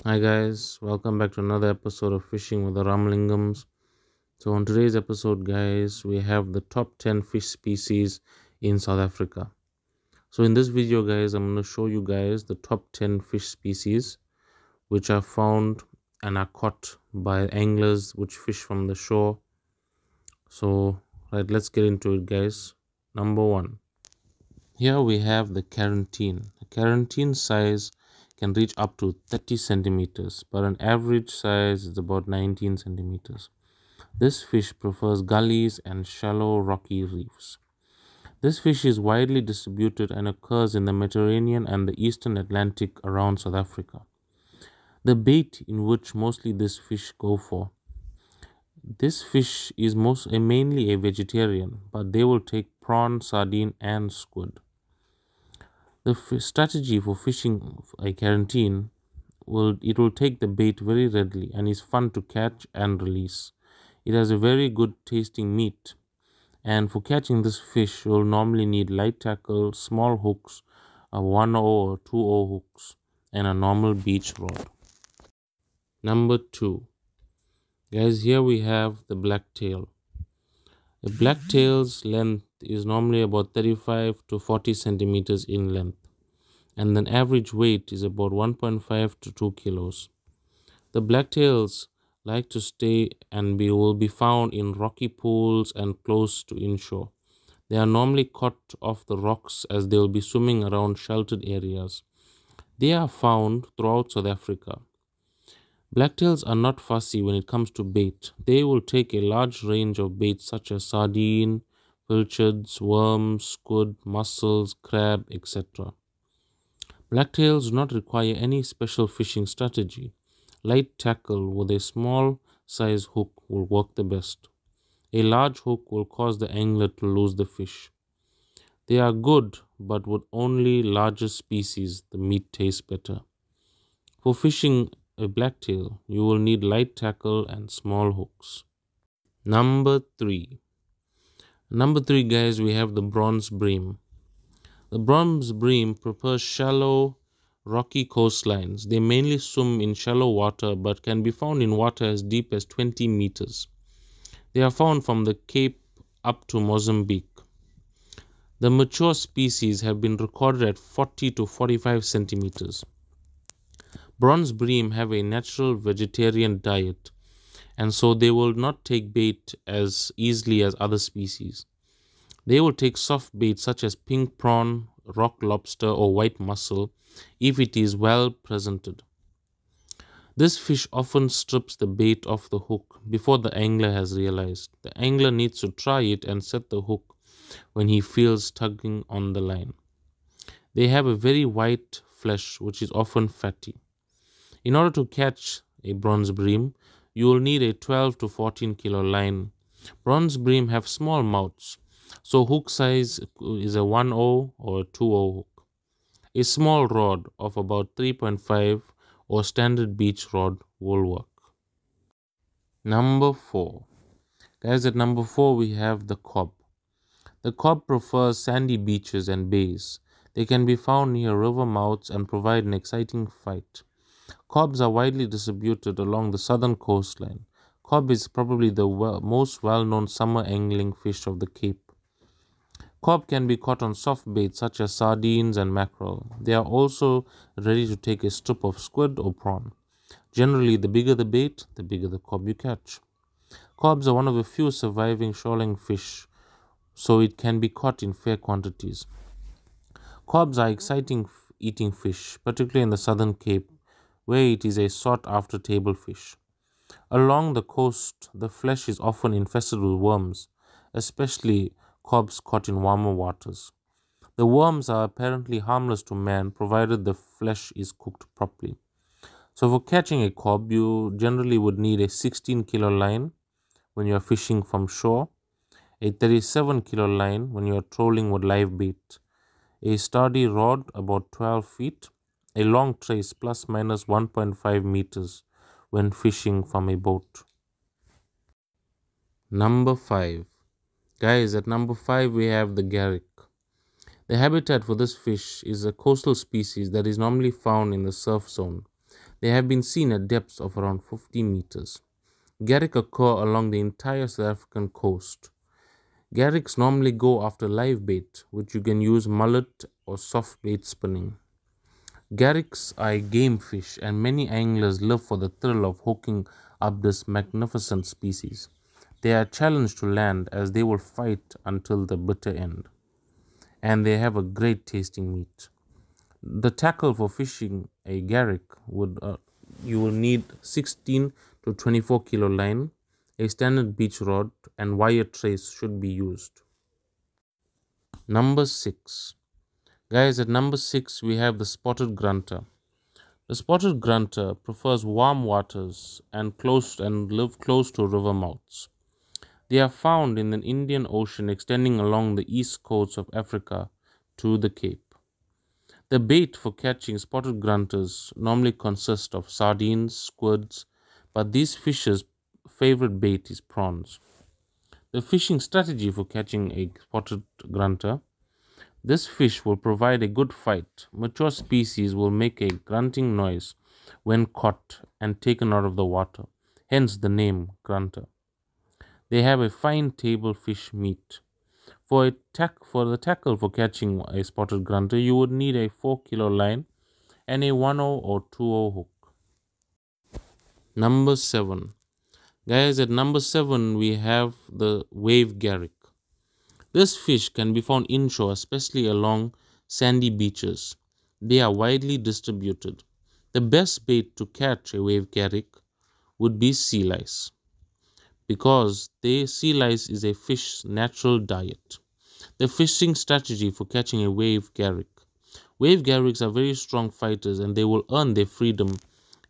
Hi guys, welcome back to another episode of Fishing with the Ramlingams. So on today's episode, guys, we have the top 10 fish species in South Africa. So in this video, guys, I'm going to show you guys the top 10 fish species which are found and are caught by anglers which fish from the shore. So right, let's get into it, guys. Number 1. Here we have the Karantine. The Karantine size can reach up to 30 centimeters, but an average size is about 19 centimeters. This fish prefers gullies and shallow rocky reefs. This fish is widely distributed and occurs in the Mediterranean and the eastern Atlantic around South Africa. The bait in which mostly this fish go for. This fish is mainly a vegetarian, but they will take prawn, sardine and squid. The strategy for fishing a Karantine will take the bait very readily and is fun to catch and release. It has a very good tasting meat, and for catching this fish you will normally need light tackle, small hooks, a 1/0 or 2/0 hooks, and a normal beach rod. Number 2. Guys, here we have the blacktail. The blacktail's length is normally about 35 to 40 centimeters in length, and an average weight is about 1.5 to 2 kilos. The blacktails like to stay and will be found in rocky pools and close to inshore. They are normally caught off the rocks as they will be swimming around sheltered areas. They are found throughout South Africa. Blacktails are not fussy when it comes to bait. They will take a large range of baits such as sardine, pilchards, worms, squid, mussels, crab, etc. Blacktails do not require any special fishing strategy. Light tackle with a small size hook will work the best. A large hook will cause the angler to lose the fish. They are good, but with only larger species, the meat tastes better. For fishing a blacktail, you will need light tackle and small hooks. Number 3. Number 3, guys, we have the bronze bream. The bronze bream prefers shallow, rocky coastlines. They mainly swim in shallow water but can be found in water as deep as 20 meters. They are found from the Cape up to Mozambique. The mature species have been recorded at 40 to 45 centimeters. Bronze bream have a natural vegetarian diet, and so they will not take bait as easily as other species. They will take soft bait such as pink prawn, rock lobster or white mussel if it is well presented. This fish often strips the bait off the hook before the angler has realized. The angler needs to try it and set the hook when he feels tugging on the line. They have a very white flesh which is often fatty. In order to catch a bronze bream, you will need a 12 to 14 kilo line. Bronze bream have small mouths, so hook size is a 1/0 or 2/0 hook. A small rod of about 3.5 or standard beach rod will work. Number 4. Guys, at number 4 we have the Cobb. The Cobb prefers sandy beaches and bays. They can be found near river mouths and provide an exciting fight. Cobbs are widely distributed along the southern coastline. Cobb is probably the most well-known summer angling fish of the Cape. Cobb can be caught on soft bait such as sardines and mackerel. They are also ready to take a strip of squid or prawn. Generally, the bigger the bait, the bigger the cobb you catch. Cobbs are one of the few surviving shoreline fish, so it can be caught in fair quantities. Cobbs are exciting eating fish, particularly in the southern Cape, where it is a sought-after table fish. Along the coast, the flesh is often infested with worms, especially cobbs caught in warmer waters. The worms are apparently harmless to man provided the flesh is cooked properly. So for catching a cobb, you generally would need a 16 kilo line when you are fishing from shore, a 37 kilo line when you are trolling with live bait, a sturdy rod about 12 feet, a long trace plus minus 1.5 meters when fishing from a boat. Number 5. Guys, at number 5 we have the garrick. The habitat for this fish is a coastal species that is normally found in the surf zone. They have been seen at depths of around 50 meters. Garrick occur along the entire South African coast. Garricks normally go after live bait, which you can use mullet or soft bait spinning. Garricks are a game fish, and many anglers live for the thrill of hooking up this magnificent species. They are challenged to land as they will fight until the bitter end, and they have a great tasting meat. The tackle for fishing a garrick you will need 16 to 24 kilo line, a standard beach rod, and wire trace should be used. Number 6. Guys, at number 6 we have the spotted grunter. The spotted grunter prefers warm waters and live close to river mouths. They are found in the Indian Ocean extending along the east coast of Africa to the Cape. The bait for catching spotted grunters normally consists of sardines, squids, but these fishes' favorite bait is prawns. The fishing strategy for catching a spotted grunter: this fish will provide a good fight. Mature species will make a grunting noise when caught and taken out of the water, hence the name grunter. They have a fine table fish meat. For the tackle for catching a spotted grunter, you would need a 4 kilo line and a 10 or 20 hook. Number 7. Guys, at number 7 we have the wave garrick. This fish can be found inshore, especially along sandy beaches. They are widely distributed. The best bait to catch a wave garrick would be sea lice, because sea lice is a fish's natural diet. The fishing strategy for catching a wave garrick: wave garricks are very strong fighters and they will earn their freedom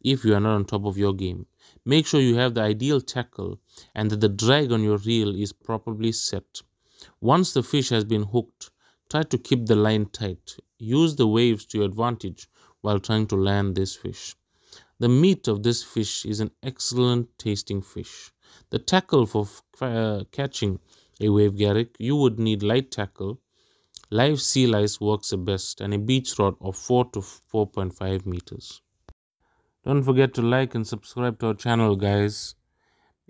if you are not on top of your game. Make sure you have the ideal tackle and that the drag on your reel is properly set. Once the fish has been hooked, try to keep the line tight. Use the waves to your advantage while trying to land this fish. The meat of this fish is an excellent tasting fish. The tackle for catching a wave garrick: you would need light tackle, live sea lice works the best, and a beach rod of 4 to 4.5 meters. Don't forget to like and subscribe to our channel, guys.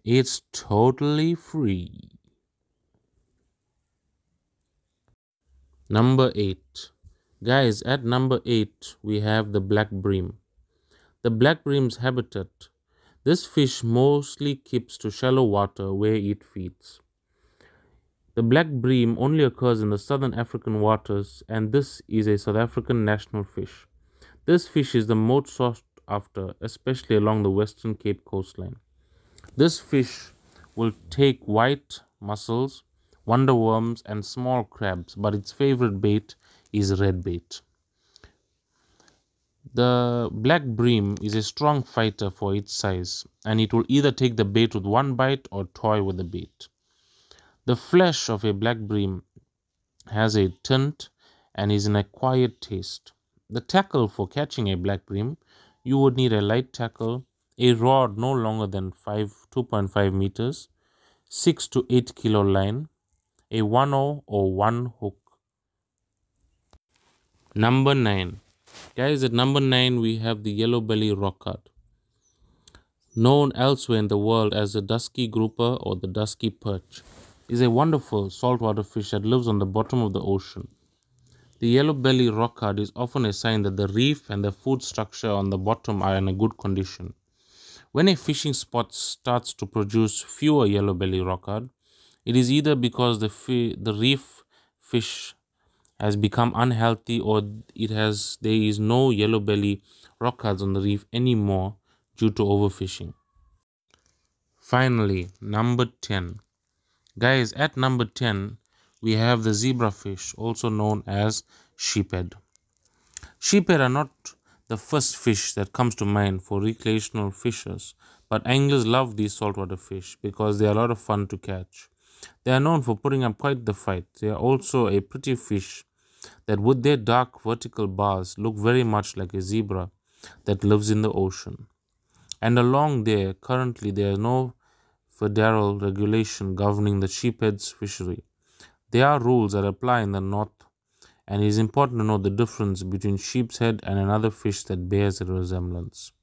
It's totally free. Number 8. Guys, at number 8 we have the black bream. The black bream's habitat: this fish mostly keeps to shallow water where it feeds. The black bream only occurs in the southern African waters, and this is a South African national fish. This fish is the most sought after, especially along the Western Cape coastline. This fish will take white mussels, wonderworms, and small crabs, but its favorite bait is red bait. The black bream is a strong fighter for its size, and it will either take the bait with one bite or toy with the bait. The flesh of a black bream has a tint and is an acquired taste. The tackle for catching a black bream: you would need a light tackle, a rod no longer than 2.5 meters, 6 to 8 kilo line, a 10 or 1 hook. Number 9. Guys, at number 9 we have the yellow belly rockard, known elsewhere in the world as the dusky grouper or the dusky perch. Is a wonderful saltwater fish that lives on the bottom of the ocean. The yellow belly rockard is often a sign that the reef and the food structure on the bottom are in a good condition. When a fishing spot starts to produce fewer yellow belly rockard, it is either because the reef fish has become unhealthy or there is no yellow belly rockards on the reef anymore due to overfishing. Finally, number 10. Guys, at number 10 we have the zebrafish, also known as sheephead. Sheephead are not the first fish that comes to mind for recreational fishers, but anglers love these saltwater fish because they are a lot of fun to catch. They are known for putting up quite the fight. They are also a pretty fish that, with their dark vertical bars, look very much like a zebra that lives in the ocean. And along there, currently there is no federal regulation governing the sheephead's fishery. There are rules that apply in the north, and it is important to know the difference between sheep's head and another fish that bears a resemblance.